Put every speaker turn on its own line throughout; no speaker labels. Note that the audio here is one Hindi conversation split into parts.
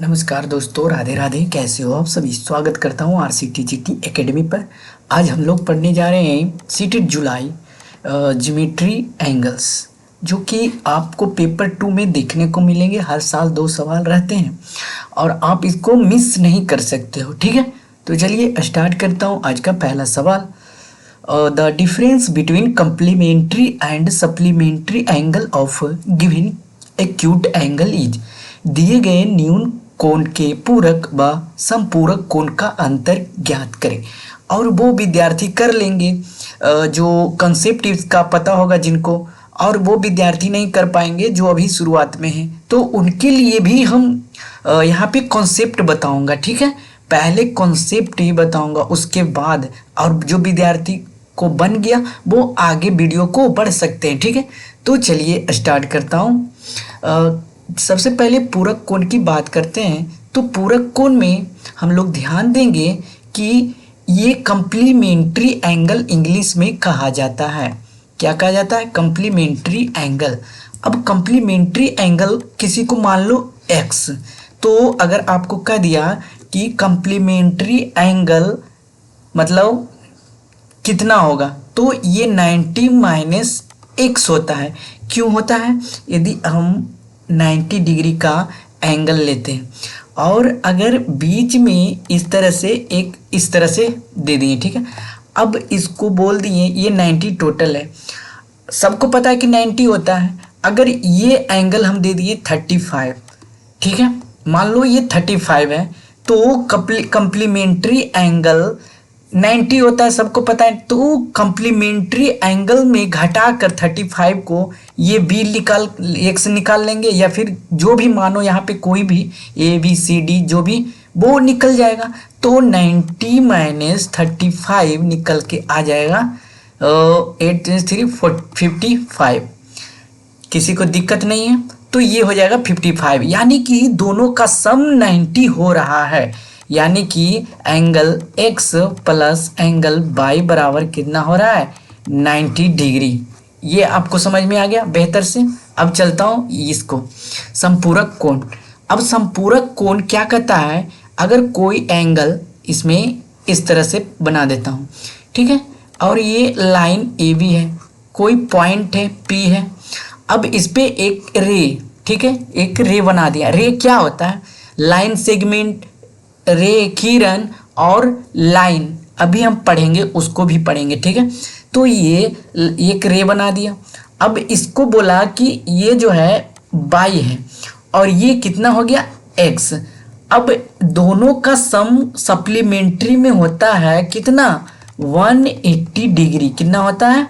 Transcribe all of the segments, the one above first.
नमस्कार दोस्तों, राधे राधे। कैसे हो आप सभी? स्वागत करता हूँ RCTGT एकेडमी पर। आज हम लोग पढ़ने जा रहे हैं सीटेड जुलाई ज्योमेट्री एंगल्स, जो कि आपको पेपर 2 में देखने को मिलेंगे। हर साल 2 सवाल रहते हैं और आप इसको मिस नहीं कर सकते हो। ठीक है, तो चलिए स्टार्ट करता हूँ। आज का पहला सवाल, the difference between complementary and supplementary angle of given acute angle is. दिए गए न्यून कोण के पूरक व समपूरक कोण का अंतर ज्ञात करें। और वो विद्यार्थी कर लेंगे जो कंसेप्ट इसका पता होगा जिनको, और वो विद्यार्थी नहीं कर पाएंगे जो अभी शुरुआत में हैं, तो उनके लिए भी हम यहाँ पे कॉन्सेप्ट बताऊंगा। ठीक है, पहले कॉन्सेप्ट ही बताऊंगा, उसके बाद और जो विद्यार्थी को बन गया वो आगे वीडियो को बढ़ सकते हैं। ठीक है, तो चलिए स्टार्ट करता हूँ। सबसे पहले पूरक कोण की बात करते हैं। तो पूरक कोण में हम लोग ध्यान देंगे कि ये कंप्लीमेंट्री एंगल इंग्लिश में कहा जाता है। क्या कहा जाता है? Complementary angle. अब कंप्लीमेंट्री एंगल किसी को मान लो x, तो अगर आपको कह दिया कि कंप्लीमेंट्री एंगल मतलब कितना होगा, तो ये 90 माइनस x होता है। क्यों होता है? यदि हम 90 डिग्री का एंगल लेते हैं और अगर बीच में इस तरह से दे दिए, ठीक है, अब इसको बोल दिए ये 90 टोटल है। सबको पता है कि 90 होता है। अगर ये एंगल हम दे दिए 35, ठीक है, मान लो ये 35 है, तो कंप्लीमेंट्री एंगल 90 होता है, सबको पता है। तो कंप्लीमेंट्री एंगल में घटाकर 35 को ये बी निकाल x निकाल लेंगे, या फिर जो भी मानो यहाँ पे कोई भी ABCD जो भी वो निकल जाएगा। तो 90 माइनस 35 निकल के आ जाएगा 8 3 55। किसी को दिक्कत नहीं है? तो ये हो जाएगा 55, यानी कि दोनों का सम 90 हो रहा है। यानी कि angle x plus angle y बराबर कितना हो रहा है? 90 डिग्री। ये आपको समझ में आ गया बेहतर से? अब चलता हूँ इसको संपूरक कोण। अब संपूरक कोण क्या कहता है? अगर कोई एंगल इसमें इस तरह से बना देता हूँ, ठीक है, और ये लाइन AB है, कोई पॉइंट है P है। अब इस पे एक रे, ठीक है, एक रे बना दिया। रे क्या होता है? लाइन सेगमेंट, रे किरण और लाइन, अभी हम पढ़ेंगे, उसको भी पढ़ेंगे। ठीक है, तो ये एक रे बना दिया। अब इसको बोला कि ये जो है y है और ये कितना हो गया x। अब दोनों का सम सप्लीमेंट्री में होता है कितना? 180 डिग्री। कितना होता है?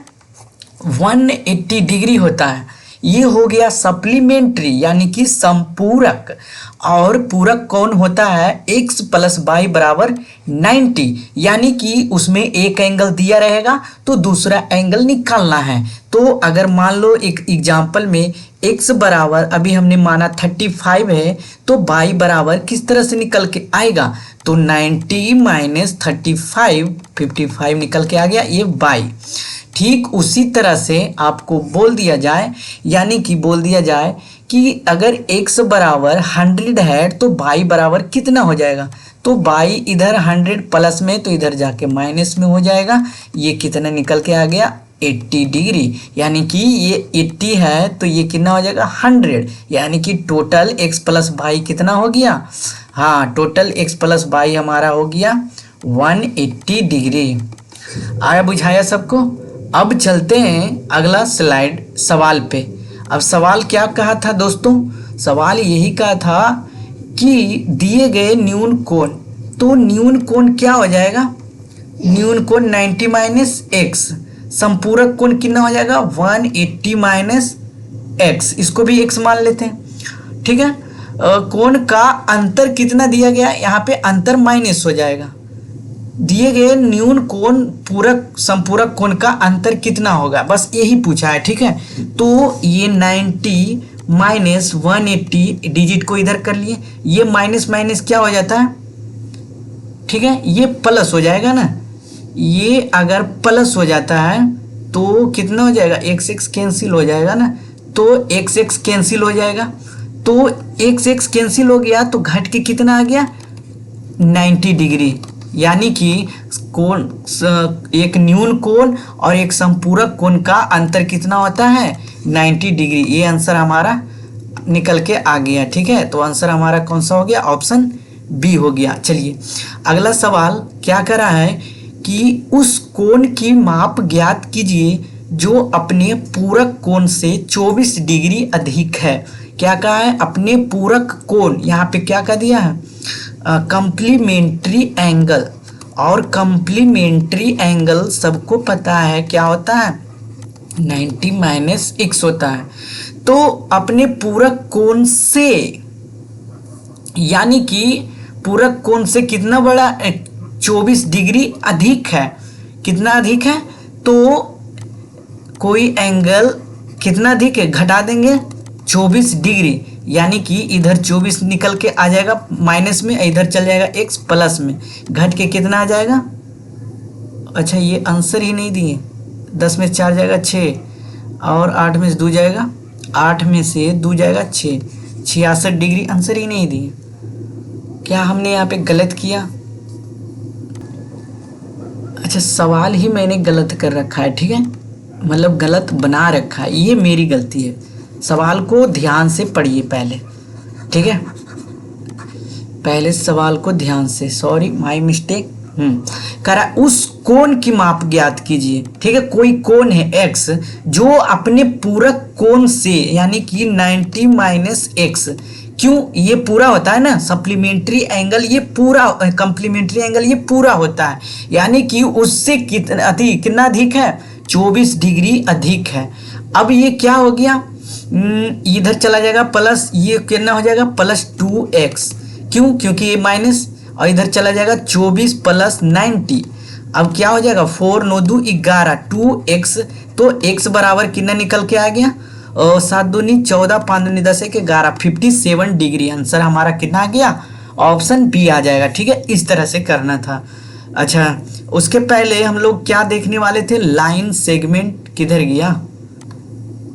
180 डिग्री होता है। ये हो गया सप्लीमेंट्री यानी कि संपूरक। और पूरक कौन होता है? x प्लस y बराबर 90, यानी कि उसमें एक एंगल दिया रहेगा तो दूसरा एंगल निकालना है। तो अगर मान लो एक एग्जांपल में x बराबर अभी हमने माना 35 है, तो y बराबर किस तरह से निकल के आएगा? तो 90 माइनस 35 55 निकल के आ गया ये y। ठीक उसी तरह से आपको बोल दिया जाए, यानी कि बोल दिया जाए कि अगर x बराबर 100 है तो y बराबर कितना हो जाएगा? तो y इधर 100 प्लस में, तो इधर जाके माइनस में हो जाएगा। ये कितना निकल के आ गया? 80 डिग्री। यानी कि ये 80 है तो ये कितना हो जाएगा? 100। यानी कि टोटल x प्लस y कितना हो गया? हाँ, टोटल x प्लस y हमारा हो गया 180 डिग्री। आया बुझाया सबको? अब चलते हैं अगला स्लाइड सवाल पे। अब सवाल क्या कहा था दोस्तों? सवाल यही कहा था कि दिए गए न्यून कोण, तो न्यून कोण क्या हो जाएगा? न्यून कोण 90 माइनस x। संपूरक कोण कितना हो जाएगा? 180 माइनस x। इसको भी x मान लेते हैं, ठीक है। कोण का अंतर कितना दिया गया? यहाँ पे अंतर माइनस हो जाएगा। दिए गए न्यून कोण पूरक संपूरक कोण का अंतर कितना होगा, बस यही पूछा है। ठीक है, तो ये 90 माइनस 180, डिजिट को इधर कर लिए, ये माइनस माइनस क्या हो जाता है? ठीक है, ये प्लस हो जाएगा ना। ये अगर प्लस हो जाता है तो कितना हो जाएगा? x x कैंसिल हो जाएगा ना, तो x x कैंसिल हो जाएगा। तो एक्स एक्स कैंसिल हो गया तो घट के कितना आ गया 90 डिग्री। यानी कि कोण, एक न्यून कोण और एक संपूरक कोण का अंतर कितना होता है 90 डिग्री। ये आंसर हमारा निकल के आ गया। ठीक है, तो आंसर हमारा कौन सा हो गया, ऑप्शन बी हो गया। चलिए अगला सवाल क्या कर रहा है कि उस कोण की माप ज्ञात कीजिए जो अपने पूरक कोण से 24 डिग्री अधिक है। क्या कहा है, अपने पूरक कोण, यहाँ पे क्या कह दिया है, कंप्लीमेंट्री एंगल। और कंप्लीमेंट्री एंगल सबको पता है क्या होता है 90 माइनस x होता है। तो अपने पूरक कोण से, यानी कि पूरक कोण से कितना बड़ा 24 डिग्री अधिक है। कितना अधिक है, तो कोई एंगल कितना अधिक है, घटा देंगे 24 डिग्री, यानी कि इधर 24 निकल के आ जाएगा माइनस में, इधर चल जाएगा x प्लस में, घट के कितना आ जाएगा। अच्छा ये आंसर ही नहीं दिए, 10 में 4 जाएगा 6 और 8 में से 2 जाएगा, 8 में से 2 जाएगा 6, 66 डिग्री आंसर ही नहीं दिए। क्या हमने यहाँ पे गलत किया। अच्छा सवाल ही मैंने गलत कर रखा है। ठीक है, मतलब गलत बना रखा है, ये मेरी गलती है। सवाल को ध्यान से पढ़िए पहले। ठीक है, पहले सवाल को ध्यान से, सॉरी माय मिस्टेक। करा उस कोण की माप ज्ञात कीजिए। ठीक है, कोई कोण है x जो अपने पूरक कोण से, यानी कि 90 माइनस एक्स, क्यों ये पूरा होता है ना, सप्लीमेंट्री एंगल ये पूरा, कंप्लीमेंट्री एंगल ये पूरा होता है, यानी कि उससे कितना अधिक है 24 डिग्री अधिक है। अब ये क्या हो गया, इधर चला जाएगा प्लस, ये कितना हो जाएगा प्लस 2x, क्यों, क्योंकि ये माइनस, और इधर चला जाएगा 24 प्लस 90। अब क्या हो जाएगा 4 9 2 11 2x, तो x बराबर कितना निकल के आ गया 7 दूनी 14 5 दूनी 10 1 11 57 डिग्री। आंसर हमारा कितना आ गया, ऑप्शन बी आ जाएगा। ठीक है, इस तरह से करना था। अच्छा उसके पहले हम लोग क्या देखने वाले थे, लाइन सेगमेंट किधर गया,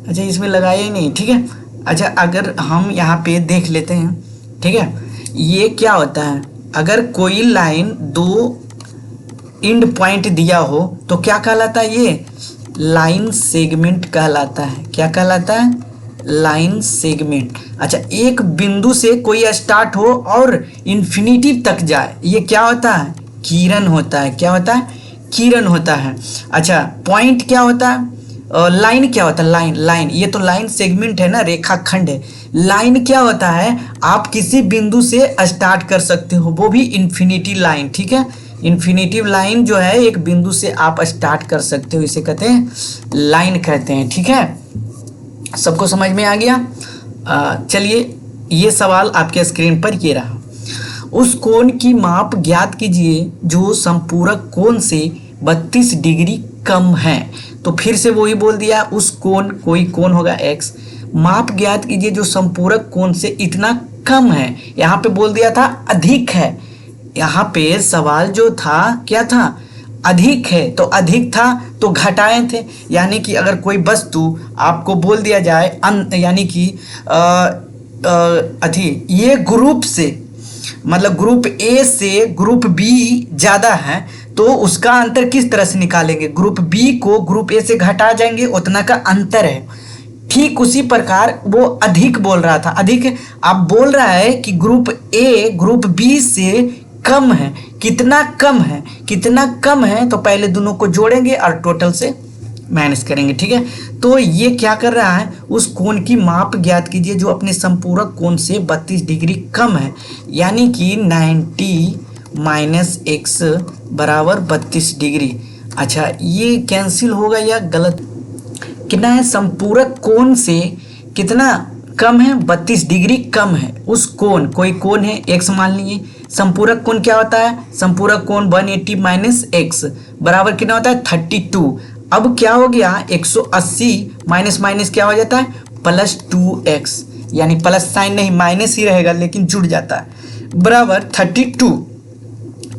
अच्छा इसमें लगाया ही नहीं। ठीक है, अच्छा अगर हम यहाँ पे देख लेते हैं। ठीक है, ये क्या होता है, अगर कोई लाइन 2 एंड पॉइंट दिया हो तो क्या कहलाता है, ये लाइन सेगमेंट कहलाता है। क्या कहलाता है, लाइन सेगमेंट। अच्छा एक बिंदु से कोई स्टार्ट हो और इन्फिनिटी तक जाए, ये क्या होता है, किरण होता है। क्या होता है, किरण होता है। अच्छा पॉइंट क्या होता है, लाइन क्या होता है, लाइन ये तो लाइन सेगमेंट है ना, रेखाखंड है। लाइन क्या होता है, आप किसी बिंदु से स्टार्ट कर सकते हो, वो भी इन्फिनिटी लाइन। ठीक है, इन्फिनिटी लाइन जो है एक बिंदु से आप स्टार्ट कर सकते हो, इसे कहते हैं लाइन कहते हैं। ठीक है, सबको समझ में आ गया। चलिए ये सवाल आपके स्क्रीन पर ये रहा, उस कोण की माप ज्ञात कीजिए जो संपूरक कोण से 32 डिग्री कम है। तो फिर से वही बोल दिया, उस कोण, कोई कोण होगा x, माप ज्ञात कीजिए जो संपूरक कोण से इतना कम है। यहाँ पे बोल दिया था अधिक है, यहाँ पे सवाल जो था क्या था, अधिक है, तो अधिक था तो घटाए थे। यानी कि अगर कोई वस्तु आपको बोल दिया जाए यानी कि ये ग्रुप से, मतलब ग्रुप ए से ग्रुप बी ज़्यादा है, तो उसका अंतर किस तरह से निकालेंगे, ग्रुप बी को ग्रुप ए से घटा जाएंगे, उतना का अंतर है। ठीक उसी प्रकार वो अधिक बोल रहा था, अधिक अब बोल रहा है कि ग्रुप ए ग्रुप बी से कम है। कितना कम है, कितना कम है, तो पहले दोनों को जोड़ेंगे और टोटल से माइनस करेंगे। ठीक है, तो ये क्या कर रहा है, उस कोण की माप ज्ञात कीजिए जो अपने संपूरक कोण से 32 डिग्री कम है, यानी कि 90 माइनस एक्स बराबर 32 डिग्री। अच्छा ये कैंसिल होगा या गलत, कितना है, संपूरक कोण से कितना कम है, 32 डिग्री कम है। उस कोण, कोई कोण है x मान लीजिए, संपूरक कोण क्या होता है, संपूरक कोण 180 माइनस एक्स बराबर कितना होता है 32। अब क्या हो गया 180 माइनस माइनस क्या हो जाता है प्लस 2x, यानी प्लस साइन नहीं माइनस ही रहेगा लेकिन जुड़ जाता है, बराबर 32।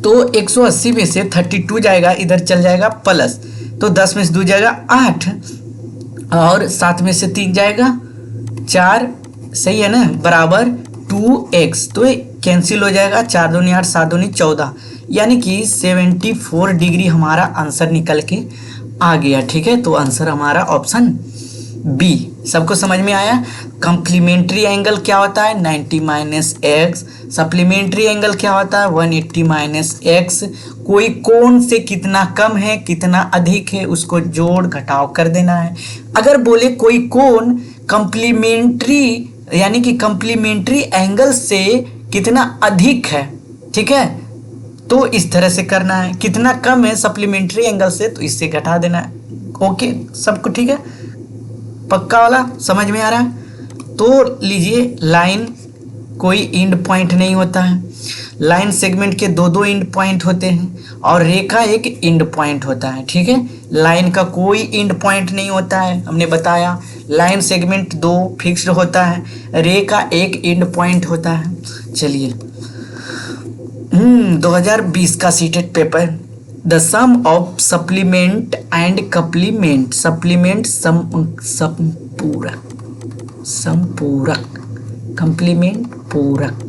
तो 180 में से 32 जाएगा, इधर चल जाएगा प्लस, तो 10 में से 2 जाएगा 8 और 7 में से 3 जाएगा 4 सही है ना, बराबर 2x। तो ये कैंसिल हो जाएगा, 4 दूनी 8, 7 दूनी 14, यानी कि 74 डिग्री हमारा आंसर निकल के आ गया। ठीक है, तो आंसर हमारा ऑप्शन बी। सबको समझ में आया। कंप्लीमेंट्री एंगल क्या होता है, 90 माइनस एक्स। सप्लीमेंट्री एंगल क्या होता है, 180 माइनस एक्स। कोई कोण से कितना कम है कितना अधिक है उसको जोड़ घटाव कर देना है। अगर बोले कोई कोण कंप्लीमेंट्री यानी कि कंप्लीमेंट्री एंगल से कितना अधिक है, ठीक है, तो इस तरह से करना है। कितना कम है सप्लीमेंट्री एंगल से तो इससे घटा देना है। ओके, सबको ठीक है, पक्का वाला समझ में आ रहा है। तो लीजिए, लाइन कोई एंड पॉइंट नहीं होता है, लाइन सेगमेंट के दो दो एंड पॉइंट होते हैं और रेखा एक एंड पॉइंट होता है। ठीक है, लाइन का कोई एंड पॉइंट नहीं होता है, हमने बताया। लाइन सेगमेंट दो फिक्स्ड होता है, रेखा एक एंड पॉइंट होता है। चलिए 2020 का CTET paper, the sum of supplement and complement, supplement संपूरक, कंप्लीमेंट पूरक,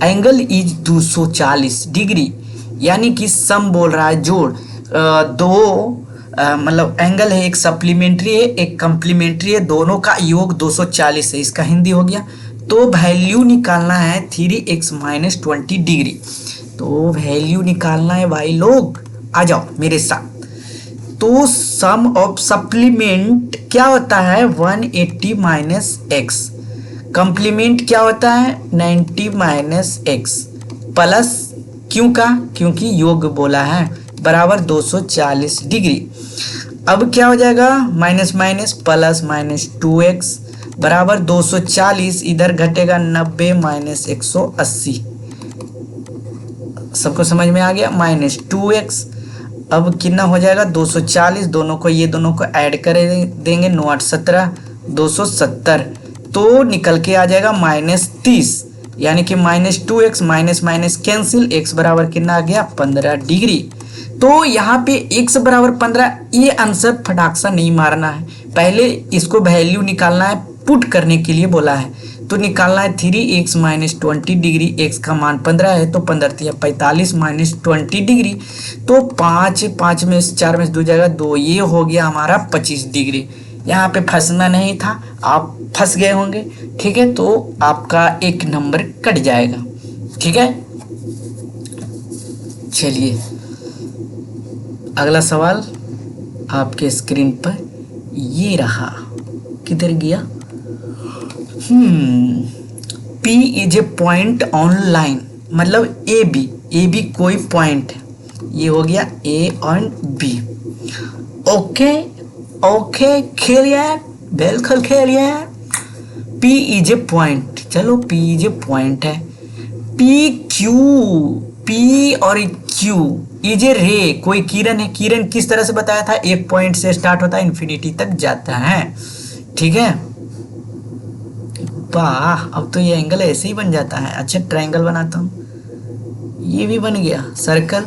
एंगल इज 240 डिग्री, यानी कि सम बोल रहा है जोड़, दो मतलब एंगल है, एक सप्लीमेंट्री है एक कंप्लीमेंट्री है, दोनों का योग 240 है, इसका हिंदी हो गया। तो वैल्यू निकालना है 3x माइनस 20 डिग्री। तो वैल्यू निकालना है भाई लोग, आ जाओ मेरे साथ। तो सम ऑफ सप्लीमेंट क्या होता है, 180 माइनस एक्स। कंप्लीमेंट क्या होता है, 90 माइनस एक्स प्लस, क्यों का, क्योंकि योग बोला है, बराबर 240 डिग्री। अब क्या हो जाएगा, minus minus plus minus 2x बराबर 240, इधर घटेगा 90 माइनस 180। सबको समझ में आ गया, माइनस 2x। अब कितना हो जाएगा 240, दोनों को ये दोनों को ऐड कर देंगे, 9 8 17 270, तो निकल के आ जाएगा माइनस 30, यानी कि minus 2x minus minus cancel, x बराबर कितना आ गया 15 डिग्री। तो यहाँ पे x बराबर 15, ये आंसर फटाक सा नहीं मारना है, पहले इसको वैल्यू निकालना है, पुट करने के लिए बोला है। तो निकालना है 3x माइनस 20 डिग्री, x का मान 15 है तो 15 45 माइनस 20 डिग्री, तो 5 में 4 में 2 जाएगा 2, ये हो गया हमारा 25 डिग्री। यहाँ पे फंसना नहीं था, आप फंस गए होंगे। ठीक है, तो आपका एक नंबर कट जाएगा। ठीक है, चलिए अगला सवाल आपके स्क्रीन पर ये रहा, किधर गया, P is a point on line, मतलब ए बी कोई पॉइंट है, ये हो गया ए और बी। ओके ओके, क्लियर, बिल्कुल clear. P is a point, चलो P इज ए पॉइंट है, P और Q इज ए रे, कोई किरण है। किरण किस तरह से बताया था, एक पॉइंट से स्टार्ट होता है इन्फिनिटी तक जाता है। ठीक है, वाह, अब तो ये एंगल ऐसे ही बन जाता है। अच्छा, ट्रायंगल बनाता हूँ, ये भी बन गया, सर्कल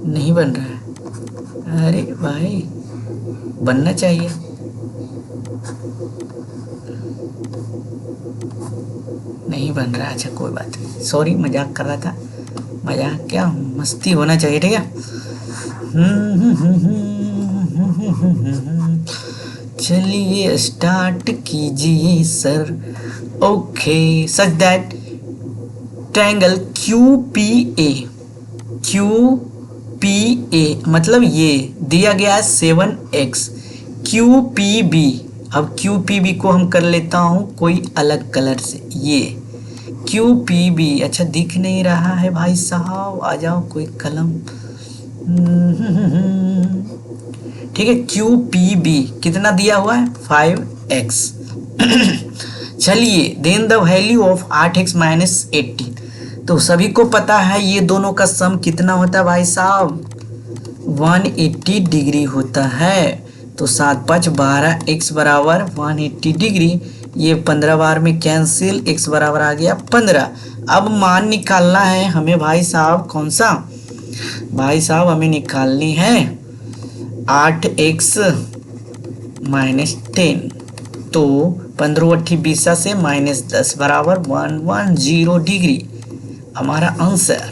नहीं बन रहा है, अरे भाई बनना चाहिए। नहीं बन रहा, अच्छा कोई बात नहीं, सॉरी मजाक कर रहा था, मजाक क्या, मस्ती होना चाहिए। ठीक है, चलिए स्टार्ट कीजिए sir. Okay, such that triangle QPA मतलब ये दिया गया है 7x, QPB। अब QPB को हम कर लेता हूँ कोई अलग कलर से, ये QPB, अच्छा दिख नहीं रहा है भाई साहब, आ जाओ कोई कलम। ठीक है, QPB कितना दिया हुआ है 5x। चलिए, then the value of 8x minus 18, तो सभी को पता है ये दोनों का सम कितना होता है भाई साहब, 180 डिग्री होता है। तो 7 5 12, x बराबर 180 डिग्री, ये 15 बार में कैंसिल, x बराबर आ गया 15। अब मान निकालना है हमें भाई साहब, कौन सा भाई साहब, हमें निकालनी है 8x माइनस 10, तो 15 से -10 बराबर 110 डिग्री। हमारा आंसर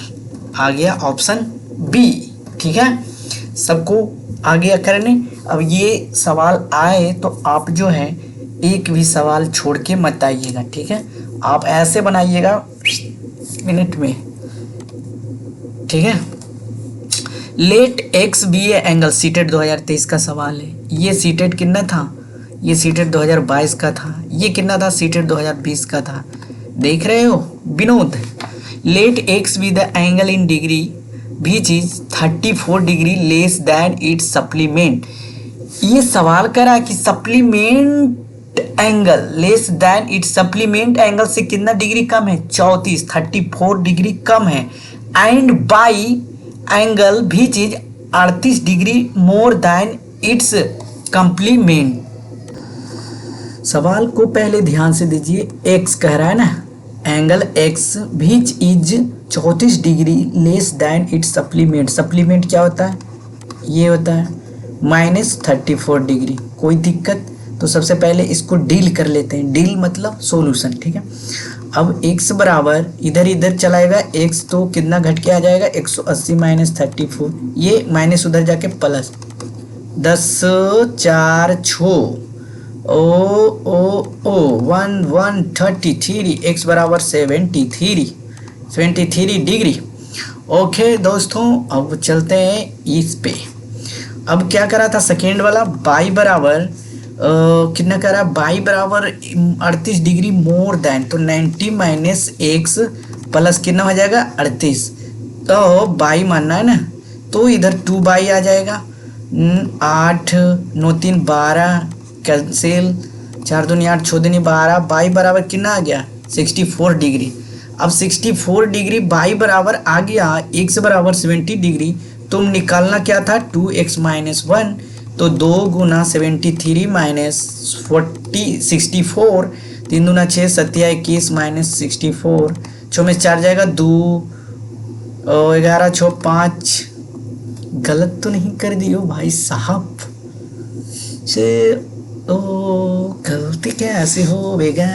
आ गया ऑप्शन बी। ठीक है, सबको आ गया करने। अब ये सवाल आए तो आप जो है एक भी सवाल छोड़ के मत आइएगा। ठीक है, आप ऐसे बनाइएगा मिनट में। ठीक है, let X be a angle, CTET 2023 का सवाल है। ये सीटेट कितना था? ये सीटेट 2022 का था। ये कितना था? सीटेट 2020 का था। देख रहे हो Vinod? Let X be the angle in degree which is 34 degree less than its supplement. ये सवाल करा कि supplement angle less than its supplement angle से कितना डिग्री कम है? 34 डिग्री कम है। And by angle which is 38 degree more than its complement. सवाल को पहले ध्यान से दीजिए। एक्स कह रहा है ना, angle x which is 34 degree less than its supplement. Supplement क्या होता है? ये होता है -34 डिग्री। कोई दिक्कत? तो सबसे पहले इसको डील कर लेते हैं। डील मतलब सॉल्यूशन। ठीक है, अब x बराबर इधर इधर चलाएगा, x तो कितना घट के आ जाएगा? 180 - 34। ये माइनस उधर जाके प्लस 10 4 6 ओ 133। x बराबर 73 डिग्री। ओके दोस्तों, अब चलते हैं इस पे। अब क्या करा था सेकेंड वाला? बाई बराबर कितना करा? बाई बराबर 38 डिग्री मोर देन, तो 90 माइनस एक्स प्लस कितना हो जाएगा? 38। तो बाई मानना है ना, तो इधर 2 बाई आ जाएगा। 8 9 3 12 कैंसिल, 4 दूनी 8 6 दूनी 12। बाई बराबर कितना आ गया? 64 डिग्री। अब 64 डिग्री बाई बराबर आ गया एक्स बराबर 70 डिग्री। तुम निकालना क्या था? 2x - 1। तो 2 गुना 73 माइनस 64, 3 दूना 6 7 21 माइनस 64, 6 में 4 जाएगा 2, 11 6 5। गलत तो नहीं कर दियो भाई साहब? से ओ गलती कैसे हो बेगा?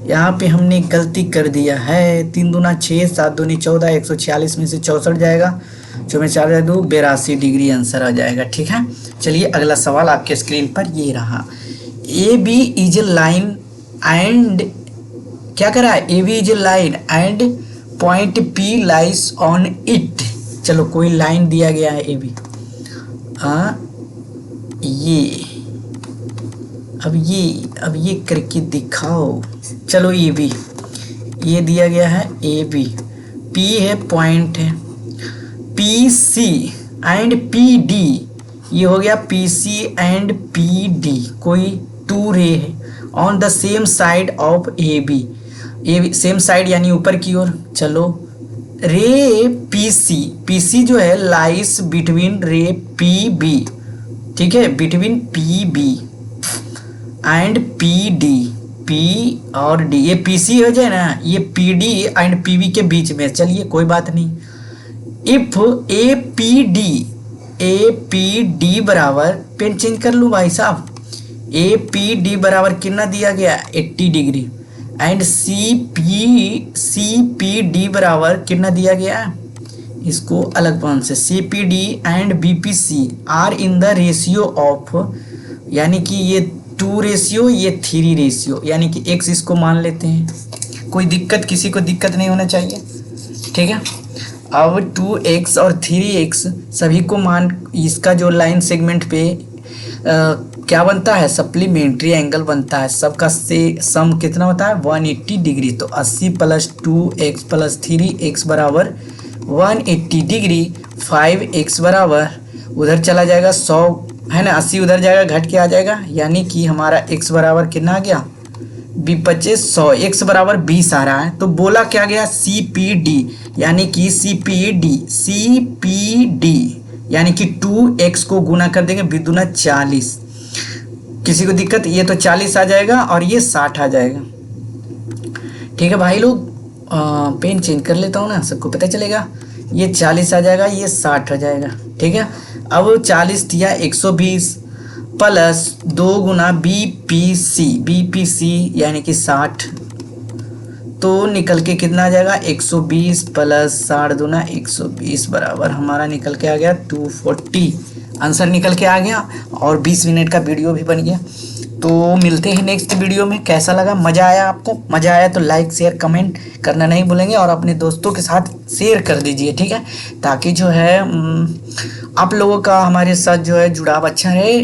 यहाँ पे हमने गलती कर दिया है। 3 दूना 6 7 दूनी 14, 146 में से 64 जाएगा, 6 में 4 2, 82 डिग्री आंसर आ जाएगा। ठीक है, चलिए अगला सवाल आपके स्क्रीन पर ये रहा। A B is a line and क्या करा है? A B is a line and point P lies on it. चलो कोई लाइन दिया गया है ए बी। अब ये करके दिखाओ। चलो ए बी, ये दिया गया है ए बी, पी है पॉइंट है, P C and P D. ये हो गया P C and P D. कोई 2 रे है on the same side of A B same side यानी ऊपर की ओर। चलो रे पी सी जो है lies between ray P B. ठीक है, between P B and P D. P और डी, ये पी सी हो जाए ना, ये P D and P B के बीच में। चलिए कोई बात नहीं। इफ ए पी डी बराबर, पेन चेंज कर लूँ भाई साहब, ए पी डी बराबर कितना दिया गया? 80 degree. And C P D बराबर कितना दिया गया? इसको अलग पान से, C P D and B P C are in the ratio of, यानी कि ये 2 रेशियो, ये 3 रेशियो, यानी कि x इसको मान लेते हैं। कोई दिक्कत? किसी को दिक्कत नहीं होना चाहिए। ठीक है, अब 2x और 3x सभी को मान, इसका जो लाइन सेगमेंट पे क्या बनता है? सप्लीमेंट्री एंगल बनता है। सबका से सम कितना होता है? 180 डिग्री। तो 80 + 2x + 3x बराबर 180 डिग्री। 5x बराबर उधर चला जाएगा 100 है ना, 80 उधर जाएगा घट के आ जाएगा, यानी कि हमारा x बराबर कितना आ गया? 25 100। x बराबर 20 आ रहा है। तो बोला क्या गया? सी पी डी, यानी कि सी पी डी यानी कि 2x को गुना कर देंगे, बिदुना 40। किसी को दिक्कत? ये तो 40 आ जाएगा और ये 60 आ जाएगा। ठीक है भाई लोग, पेन चेंज कर लेता हूँ ना, सबको पता चलेगा। ये 40 आ जाएगा, ये 60 आ जाएगा। ठीक है, अब 40 दिया 120 प्लस 2 गुना बीपीसी यानी कि 60, तो निकल के कितना आ जाएगा 120 प्लस 60 दूना 120 बराबर हमारा निकल के आ गया 240। आंसर निकल के आ गया और 20 मिनट का वीडियो भी बन गया। तो मिलते हैं नेक्स्ट वीडियो में। कैसा लगा? मज़ा आया आपको? मज़ा आया तो लाइक शेयर कमेंट करना नहीं भूलेंगे और अपने दोस्तों के साथ शेयर कर दीजिए, ठीक है, ताकि जो है आप लोगों का हमारे साथ जो है जुड़ाव अच्छा रहे।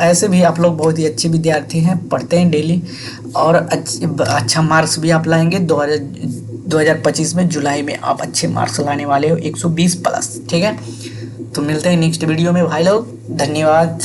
ऐसे भी आप लोग बहुत ही अच्छे विद्यार्थी हैं, पढ़ते हैं डेली और अच्छा मार्क्स भी आप लाएंगे। 2025 में जुलाई में आप अच्छे मार्क्स लाने वाले हो 120 प्लस, ठीक है। तो मिलते हैं नेक्स्ट वीडियो में भाई लोग, धन्यवाद।